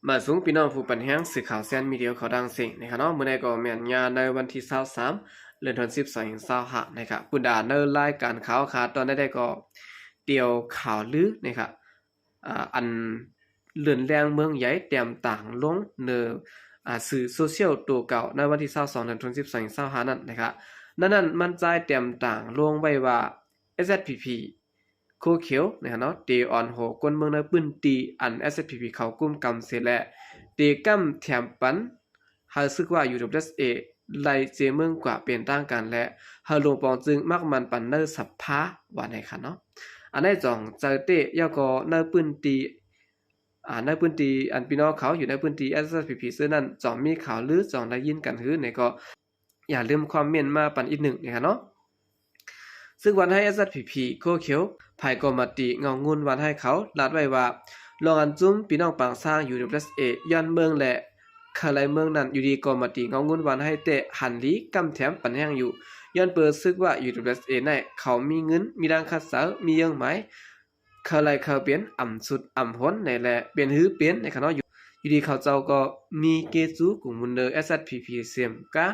มาสูงพี่น้องผู้ปันแห้งสื่อข่าวเส้นมีเดียวเขาดังสิ่งนะครับเนาะเมื่อในก็แม่นงานในวันที่23เดือนธันวาคม25นะครับปุดาเนอร์รายการข่าวขาตอนได้ก็เตียวข่าวลือนะครับอันเลื่อนแรงเมืองใหญ่เตรียมต่างลงเนสื่อโซเชียลตัวเก่าในวันที่22เดือนธันวาคม25นั่นนะครับนั้นมันใจเตรียมต่างลงไว้ว่า SSPP โคเขียวนะครับเนาะตีออนโหกวนเมืองในปื้นตีอัน SSPP เขากุมกำเสร็จแล้วตีกำแถมปันหาซึกว่าอยู่กับ SA ไล่เจเมืองกว่าเปลี่ยนตั้งกันและหาลงปองจึงมักมันปันเนอร์สัพพาว่าในค่ะเนาะอันได้จ่องเจอเตยาก็ในปื้นตีในพื้นที่อันพี่น้องเขาอยู่ในพื้นที่ SSPP ซึ่งนั้นจ่องมีข่าวลือจ่องได้ยินกันหื้อในก็อย่าลืมความเมียนมาปันอีกหนึ่งนะครับเนาะซึ่งวันให้ SSPP โคเขียวภายกรมาติเงางุนวันให้เขาลาดไว้ว่าลองอันจุ้มพี่น้องปางสร้างอยู่ใน USA ย้อนเมืองและคาไลเมืองนั้นอยู่ดีกรมาติเงางุนวันให้เตะหันลีกำแถมปันแห้งอยู่ย้อนเปิดซึกว่าอยู่ใน USA ในเขามีเงินมีดังคัดเสามียังไหมเขาไลเขาเปลี่ยนอ่ำสุดอ่ำพ้นในแหละเปลี่ยนหื้อเปลี่ยนในขณะอยู่ดีเขาเจ้าก็มีเกจูกลุ่มมุนเดอร์ SSPP เสียมกะ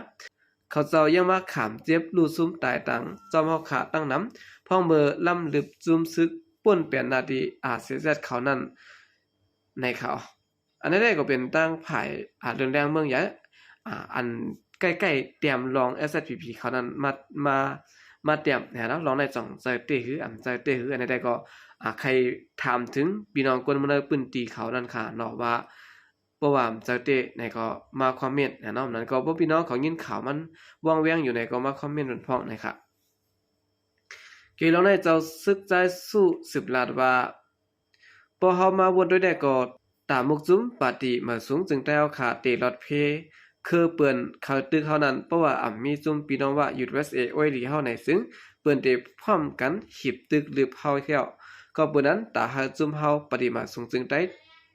เขาเจ้ายังมาขามเจ็บลูซุ่มตายตังจอมเฮาขาตั้งน้ำพ่องเบอร์ล่ำลึบจุมซึกป่นเปลี่ยนนาทีเสียแซดเขานั่นในเขาอันนี้ได้ก็เป็นตั้งภายเดินแรงเมืองใหญ่อันใกล้ๆเตรียมลอง SSPP เขานั้นมาเตรียมนะลองในจ่องใจเตหืออันใจเตหืออันนี้ได้ก็ใครถามถึงพี่น้องคนเมืองปืนตีเขานั่นค่ะเนาะว่าเพราะว่าใจเตในก็มาคอมเมนต์นะเนาะนั้นก็บ่พี่น้องเขายินข่าวมันว่างแวงอยู่ในก็มาคอมเมนต์บนพ้องนะครับเกี่ยวกับในเจ้าซึกใจสู้สืบลาดว่าพอเฮามาวนด้วยได้ก็ตามมุกจุ้มปาติมาสูงจึงได้เอาขาเตลอดเพคือเปิ้นเขาตึกเฮานั้นเพราะว่ามีจุ้มพี่น้องว่าอยู่ USA โอ้ยหลีเฮาในซึ่งเปิ้นได้พร้อมกันหิบตึกหรือเฮาเที่ยวก็เปิ้นนั้นตาหาจุ้มเฮาปฏิมาสูงจึงได้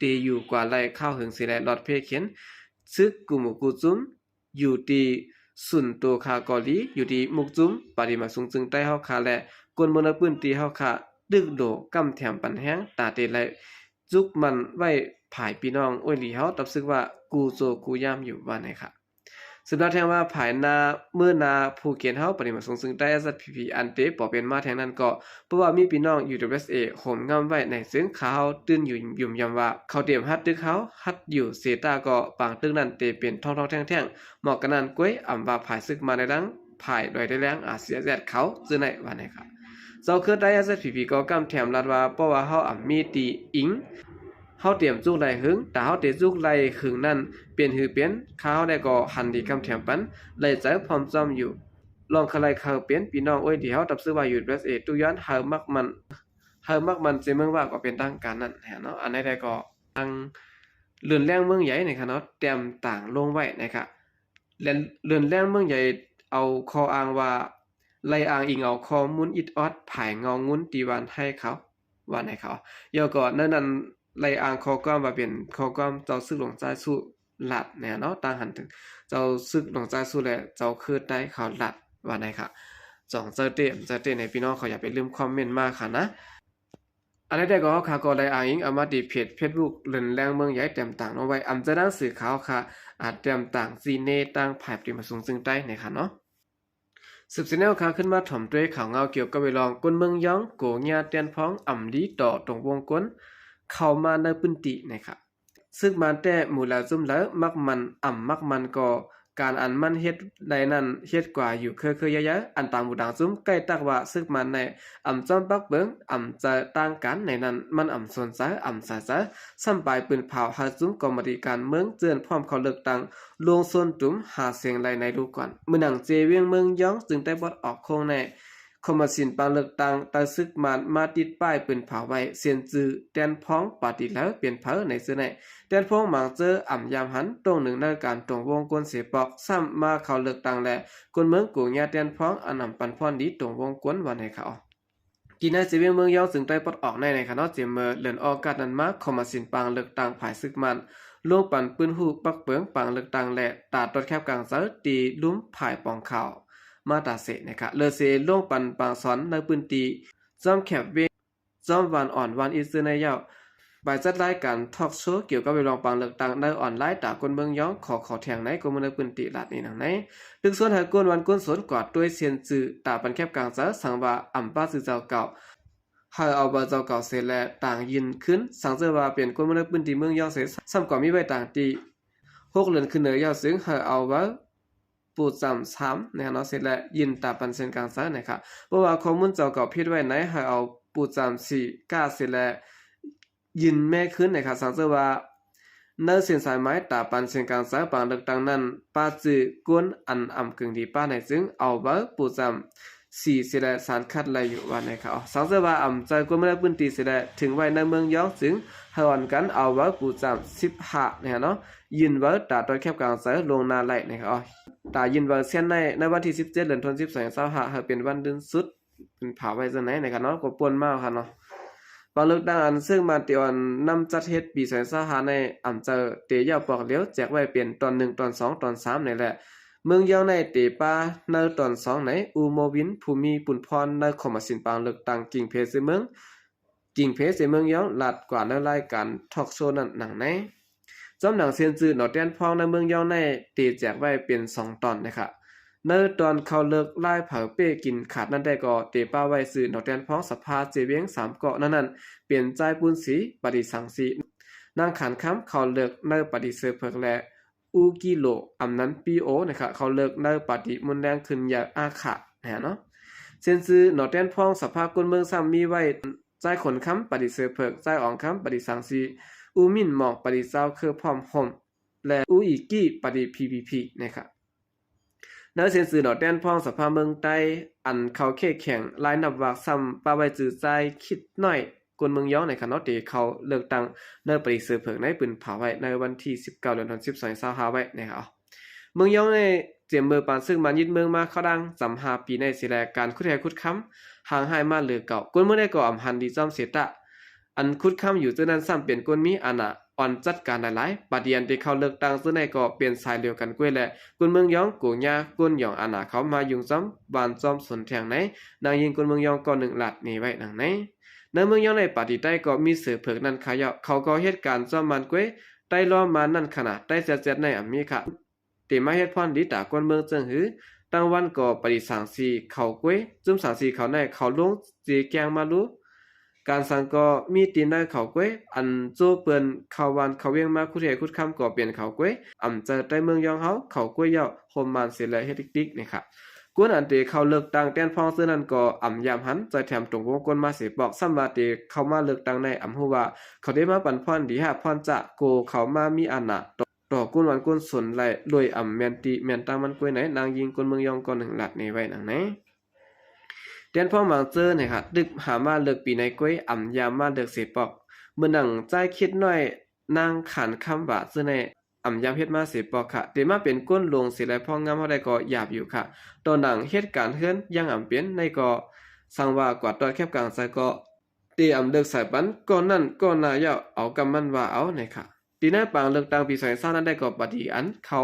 ตีอยู่กว่าไล่ข้าวหึงสิได้ลอดเพเขียนซึกกุมุกุจุ้มอยู่ที่สุนโตคาเกาหลีอยู่ที่มุกจุ้มปฏิมาสูงจึงได้เฮาคาและกวนเมืองปื้นตีเฮาค่ะดึกโดกำแถมปันแห้งตาเตไลจุกมันไว้ภายพี่น้องโอ้ยหลีเฮาตับซึกว่ากูโจกูยามอยู่ว่าไหนค่ะสืบรับแทงว่าภายนาเมื่อนาภูเก็ตเฮาปฏิมาสูงซึ่งได้ SSPP อันเตปอเป็นมาแทงนั้นก็เพราะว่ามีพี่น้องอยู่ USA โหมงำไว้ในซึ่งเขาตื่นอยู่ยุ่มยำว่าเขาเตรียมฮัดตึกเขาฮัดอยู่เซตาก็ปางตึกนั้นเตเป็นทองๆแท่งๆเหมาะกันนั้นก้วยอำว่าภายซึกมาในดังภายโดยได้แรงเสียแซดเขาซื่อในว่าไหนค่ะเจ้าคือได้ SSPP ก็กำแถมรัดว่าเพราะว่าเฮามีตีอิงเฮาเตรียมจุกไหลหึงแต่เฮาเตจุกไหลหึงนั้นเปลี่ยนหือเปลี่ยนข้าวได้ก็หันดีกำแถมปันไหลใจพร้อมจอมอยู่ลองคลายเขาเปลี่ยนพี่น้องโอ้ยที่เฮาตับซื้อว่าอยู่ USA ตุย้อนเฮามักมันเจเมืองว่าก็เป็นทางการนั่นแหละเนาะอันนี้ได้ก็ทางเลื่อนแรงเมืองใหญ่นะครับเนาะเตรียมต่างลงไว้นะครับและเลื่อนแรงเมืองใหญ่เอาคออ้างว่าไล่อ้างอิงเอาข้อมูลอิดออดภายเงางุ้นตีวันให้เขาว่าให้เขาเดี๋ยวก่อนนั้นไล่อ่างข้อความว่าเป็นข้อความเจ้าซึกหลวงใจสู้หลัดแน่เนาะต่างหันถึงเจ้าซึกหลวงใจสู้และเจ้าคือได้เขาหลัดว่าไหนค่ะจ่องเจอเต้ในพี่น้องเขาอย่าไปลืมคอมเมนต์มากค่ะนะอันนี้ได้ก็ค่ะก็ได้อ้างอิงเอามาที่เพจ Facebook เล่นแรงเมืองใหญ่เต็มต่างเอาไว้จะดังสื่อข่าวค่ะเต็มต่างซีเนต่างภายปฏิมาสูงซึ่งใต้ในค่ะเนาะสืบเสนอข่าวขึ้นมาถ่อมด้วยข่าวเงาเกี่ยวกับเวลองกวนเมืองย้องโกญาเตียนพ้องลีต่อตรงวงกวนเข้ามาในพื้นที่นะครับซึ่งมาแต่หมู่แล้วซุ่มแล้วมักมันก็การอันมันเฮ็ดใดนั้นเฮ็ดกว่าอยู่คือเยอะๆอันตามหมู่ดังซุ่มใกล้ตักว่าซึ่งมันในจอมปักเบิงจะต่างกันในนั้นมันสนใจสาซ้ำปลายปืนเผาหาซุ่มกรรมธิการเมืองเจือนพร้อมเขาเลือกตั้งลงส่วนตุ่มหาเสียงไรในดูก่อนมื้อหนังเจเวียงเมืองย้องจึงได้บดออกโคงในคมสินปางเลือกตั้งตาซึกมันมาติดป้ายปืนเผาไว้เสียนจื้อแตนพ้องปฏิแล้วเปลี่ยนเผอในซื่อในแตนพ้องหมางเจอยามหันตรงหนึ่งในการตรงวงกลเสปอกซ้ำมาเขาเลือกตั้งและคนเมืองกูญาแตนพ้องปันพรดีตรงวงกลวันให้เขากินในเสียงเมืองยาวถึงได้ปลดออกในคณะเจมเมอร์เลื่อนออกการนั้นมาคมสินปางเลือกตั้งภายซึกมันลงปันปืนหูปักเปิงปางเลือกตั้งและตาตดแคบกลางเสือตีลุ้มภายปองข่าวมาตาเสนะครับเลเซลงปันปางสอนในปืนตีจอมแคบเวจอมวันอ่อนวันอีซื้อในยาว บายจัดรายการทอล์กโชว์เกี่ยวกับเวลองปังเลือกตั้งในออนไลน์ตากคนเมืองย้องขอแทงในกมือในปืนติลาดนี่หนังในดึกส่วนหากวนวันกวนสนกอดด้วยเซียนจือตาปันแคบกลางเสือสังว่าอ่ำป้าจือเจ้าเก่าให้เอาบาเจ้าเก่าเสร็จแล้วต่างยินขึ้นสังเจอว่าเปลี่ยนกวนมือในปืนติเมืองย้องเสร็จซ้ำก่อนมีไว้ต่างตี6เดือนขึ้นเหนือยอดซึ้งให้เอาว่าปูจำซ้ำนะครับเนาะเสร็จแล้วยินตาปันเซนกลางเสือนะครับเพราะว่าข้อมูลเจ้าเก่าพิดไว้ไหนให้เอาปูจำ4ก้าเสร็จแล้วยินแม่ขึ้นนะครับสังเจอว่าเนื้อเส้นสายไม้ตาปันเส้นกลางสายปางเลือกตั้งนั้นป้าจื้อกวนอันอ่ำกึ่งดีป้าในซึ่งเอาไว้ปูจำ4เสร็จแล้วสารคัดไล่อยู่วันนะครับสังเจอว่าอ่ำใจกวนไม่ได้พื้นที่เสร็จแล้วถึงไว้ในเมืองย้องซึ่งให้วันกันเอาไว้ปูจำ15นะครับเนาะยินไว้ตาตอนแคบกลางสายลงนาไหลนะครับตายินไว้เส้นในวันที่17เดือนธันวาคม2565ให้เป็นวันเดือนสุดเป็นเผาไว้จังไหนนะครับเนาะก็ป่วนมากครับเนาะบางเลือกตั้งอันซึ่งมาเตียวอันนำจัดเฮ็ดปี2025ในอำเภอเตยาวปอกเหลียวแจกไว้เป็นตอน1ตอน2ตอน3นี่แหละเมืองยาวในเตป้าในตอน2ในอูโมวินภูมิปุนพรในคอมสินปางเลือกตั้งกิ่งเพชรเมืองกิ่งเพชรเมืองยาวลัดกว่าในรายการทอล์กโชว์นั้นหนังในจอมหนังเซียนจื้อหนอแตนพองในเมืองยาวในเตแจกไว้เป็น2ตอนนะครับในตอนเขาเลิกไล่เผาเป้กินขาดนั่นได้ก็เตป้าไว้ซื้อหนอแตนพ้องสภาเจเวียง3เกาะนั้นเปลี่ยนใจปุนสีปฏิสังสีนางขันค้ำเขาเลิกในปฏิเสธเพิกและอูกิโลอำนั้นปีโอนะครับเขาเลิกในปฏิมุนแดงขึ้นอยากอาขะนะเนาะเซนซื้อหนอแตนพ้องสภาคนเมืองซ้ำมีไว้ใจขนค้ำปฏิเสธเพิกใจอ่องค้ำปฏิสังสีอูมินหมอกปฏิเศร้าคือพร้อมห่มและอูอีกี้ปฏิ PPP นะครับในเส้นสื่อหนอแดนพ้องสภาเมืองใต้อันเขาเข้แข่งลายนับวากซ้ำปาไว้จื้อใจคิดน้อยกวนเมืองย้องในคณะเตเขาเลือกตั้งในปริสือเผิกในปืนเผาไว้ในวันที่19เดือนธันวาคม2525ไว้นะครับเมืองย้องในเจียมเมืองปานซึ่งมันยึดเมืองมาเข้าดังจำ5ปีในสิแลการคุดแห่คุดค้ำห่างหายมาเหลือเก่ากวนเมืองได้ก่ออำหันดีจอมเสตะอันคุดค้ำอยู่ซื่อนั้นซ้ำเป็นกวนมีอานะอ่อนจัดการหลายๆปฏิยันที่เขาเลือกตั้งซึ่งในก็เปลี่ยนสายเดียวกันกล้วยและกุนเมืองยองกูญากุนหยองอาณาเขามายุงซ้ำบานจอมสนแทงไหนนางยิงกุนเมืองยองก็1หลัดนี่ไว้ดังไหนในเมืองยองในปฏิใต้ก็มีเสือเผือกนั่นขายเขาก็เหตุการณ์จอมมันกล้วยใต้ล้อมานั่นขนาดใต้เจ็ดในอเมริกาตีมาเฮ็ดพรดีตากวนเมืองเจิงหือตั้งวันก็ปฏิสังสีเขากล้วยจุ่มสังสีเขาในเขาลงจีแกงมารู้การสังก็มีตีนได้เขาก้วยอันโจเปิ้นเขาวันเขาเวียงมาคุเทคุดคำก็เปลี่ยนเขาก้วยอำเจอใต้เมืองยองเฮาเขาก้วยยาวโฮมมานเสร็จแล้วเฮ็ดติ๊กๆนี่ครับกวนอันเตเขาเลิกตั้งแต้นพ้องซึ่งนั้นก็อำยามหันใจแถมตรงวงกลมาสิบอกซ้ำว่าเตเข้ามาเลิกตั้งในอำฮู้ว่าเขาได้มาปันพรดีหาพรจะโกเขามามีอานะต่อกวนวันกวนสนไหลโดยอำแม่นติแม่นตั้งมันก้วยไหนนางยิงกวนเมืองยองก็1หลัดนี่ไว้นังไหนเตียนพ่อหมางเจอเนี่ยค่ะดึกหามาเลิกปีในก้วยอ่ำยามมาเลิกเสปอกเมื่อหนังใจคิดน้อยนางขันคำว่าซึ่งในอ่ำยามเฮ็ดมาเสปอกค่ะเตมาเป็นก้นลงสิและพ่องามเฮาได้ก็หยาบอยู่ค่ะตอนหนังเหตุการณ์เฮือนยังอ่ำเป็นในก็สังว่ากว่าตอนแคบกลางใส่ก็เตอ่ำเลิกสายปันก่อนนั้นก็นายเอากำมันว่าเอาเนี่ยค่ะตีหน้าปางเลือกตั้งปี2020นั้นได้ก็ปฏิอันเขา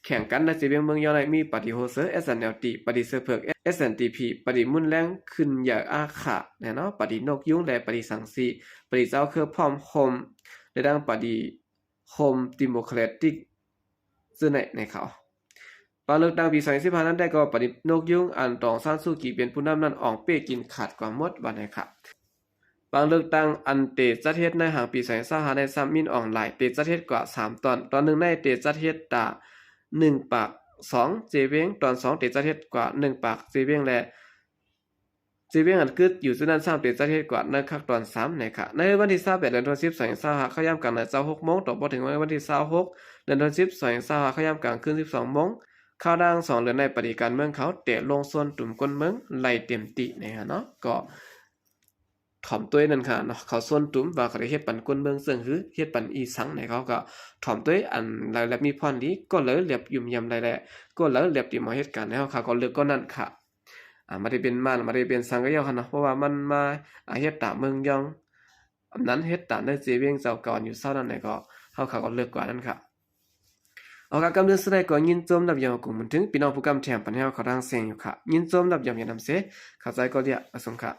แข่งกันในสิเวียงเมืองยองในมีปฏิโฮเซอร์ SNLT ปฏิเซอร์เพิก SNTP ปฏิมุนแรงขึ้นอย่างอาขะแน่เนาะปฏินกยุงและปฏิสังสีปฏิเจ้าคือพร้อมโฮมและดังปฏิโฮมดิโมแครติกซึ่งในเขาปางเลือกตั้งปี2015นั้นได้ก็ปฏินกยุงอันตองซานซูกิเป็นผู้นำนั้นออกเป้กินขาดกว่าหมดวันไหนค่ะบางเลือกตั้งอันเตจัดเฮ็ดในหางปี2025ในซัมมินออนไลน์เตจัดเฮ็ดกว่า3ตอน1ในเตจัดเฮ็ดตา1ปาก2เจเวงตอน2เตจัดเฮ็ดกว่า1ปากเจเวงและเจเวงอันกึดอยู่ซึ่งนั้น3เตจัดเฮ็ดกว่าในคักตอน3นะคะในวันที่28เดือนธันวาคม2025เขาย่ำกลางใน26โมงต่อบ่ถึงวันที่26เดือนธันวาคม2025เขาย่ำกลางคืน12โมงข่าวดัง2เดือนในปฏิการเมืองเขาเตะลงส่วนตุ่มก้นเมืองไล่เต็มตินะคะเนาะก็ถ่อมตัวนั่นค่ะเนาะเขาส่วนตุ้มว่าเขาได้เฮ็ดปันกวนเมืองซึ่งคือเฮ็ดปันอีสังในเขาก็ถ่อมตัวอันแล้วมีพรดีก็เลยเรียบยุ่มยำได้แหละก็เลยเรียบที่มาเฮ็ดกันแล้วค่ะก็เลิกก็นั่นค่ะไม่ได้เป็นม่านไม่ได้เป็นสังก็ยอค่ะเนาะเพราะว่ามันมาเฮ็ดตามเมืองยองอันนั้นเฮ็ดตามได้เจเวียงเจ้าก่อนอยู่เศร้านั่นไหนก็เฮาก็เลิกกว่านั้นค่ะเอากำเนิดสุดท้ายก็ยินจมดับยามกุมถึงพี่น้องผู้กำแถมปัญหาเขาทางเสียงอยู่ค่ะยินจมดับยามยามนำเสเข้าใจก็เรียกอสมค่ะ